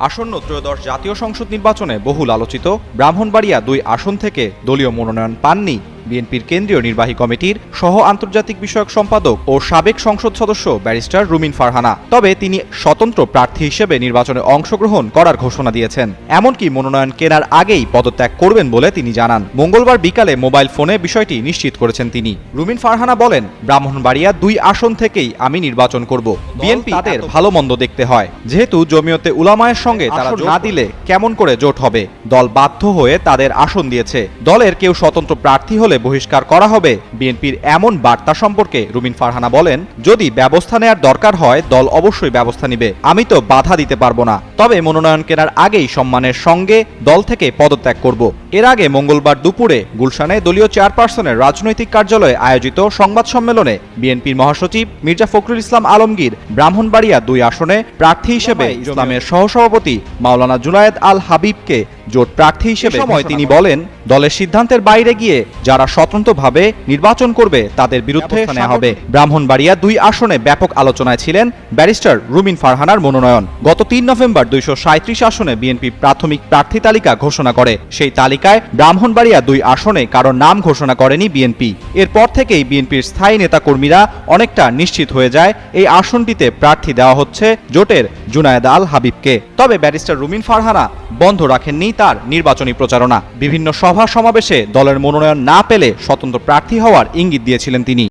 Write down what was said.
আসন্ন ত্রয়োদশ জাতীয় সংসদ নির্বাচনে বহুল আলোচিত ব্রাহ্মণবাড়িয়া ২ আসন থেকে দলীয় মনোনয়ন পাননি বিএনপির কেন্দ্রীয় নির্বাহী কমিটির সহ আন্তর্জাতিক বিষয়ক সম্পাদক ও সাবেক সংসদ সদস্য ব্যারিস্টার রুমিন ফারহানা। তবে তিনি স্বতন্ত্র প্রার্থী হিসেবে নির্বাচনে অংশগ্রহণ করার ঘোষণা দিয়েছেন। এমনকি মনোনয়ন কেনার আগেই পদত্যাগ করবেন বলে তিনি জানান। মঙ্গলবার বিকালে মোবাইল ফোনে বিষয়টি নিশ্চিত করেছেন তিনি। রুমিন ফারহানা বলেন, ব্রাহ্মণবাড়িয়া ২ আসন থেকেই আমি নির্বাচন করব। বিএনপি তাদের ভালো মন্দ দেখতে হয়, যেহেতু জমিয়তে উলামায়ের সঙ্গে তারা না দিলে কেমন করে জোট হবে। দল বাধ্য হয়ে তাদের আসন দিয়েছে। দলের কেউ স্বতন্ত্র প্রার্থী হলে বহিষ্কার করা হবে। বিএনপির এমন বার্তা সম্পর্কে রুমিন ফারহানা বলেন, যদি ব্যবস্থা নেওয়ার দরকার হয় দল অবশ্যই ব্যবস্থা নিবে, আমি তো বাধা দিতে পারবো না। তবে মনোনয়ন কেনার আগেই সম্মানের সঙ্গে দল থেকে পদত্যাগ করব। এর আগে মঙ্গলবার দুপুরে গুলশানে দলীয় চেয়ারপারসনের রাজনৈতিক কার্যালয়ে আয়োজিত সংবাদ সম্মেলনে বিএনপির মহাসচিব মির্জা ফখরুল ইসলাম আলমগীর ব্রাহ্মণবাড়িয়া ২ আসনে প্রার্থী হিসেবে ইসলামের সহসভাপতি মাওলানা জুনায়েদ আল হাবিবকে জোট প্রার্থী হিসেবে সময় তিনি বলেন, দলের সিদ্ধান্তের বাইরে গিয়ে যারা স্বতন্ত্রভাবে নির্বাচন করবে তাদের বিরুদ্ধে নেওয়া হবে। ব্রাহ্মণবাড়িয়া ২ আসনে ব্যাপক আলোচনায় ছিলেন ব্যারিস্টার রুমিন ফারহানার মনোনয়ন। গত ৩ নভেম্বর ২৩৭ আসনে বিএনপি প্রাথমিক প্রার্থী তালিকা ঘোষণা করে। সেই তালিকায় ব্রাহ্মণবাড়িয়া ২ আসনে কারো নাম ঘোষণা করেনি বিএনপি। এরপর থেকেই বিএনপির স্থায়ী নেতাকর্মীরা অনেকটা নিশ্চিত হয়ে যায় এই আসনটিতে প্রার্থী দেওয়া হচ্ছে জোটের জুনায়েদ আল হাবিবকে। তবে ব্যারিস্টার রুমিন ফারহানা বন্ধ রাখেননি তার নির্বাচনী প্রচারণা। বিভিন্ন সভা সমাবেশে দলের মনোনয়ন না পেলে স্বতন্ত্র প্রার্থী হওয়ার ইঙ্গিত দিয়েছিলেন তিনি।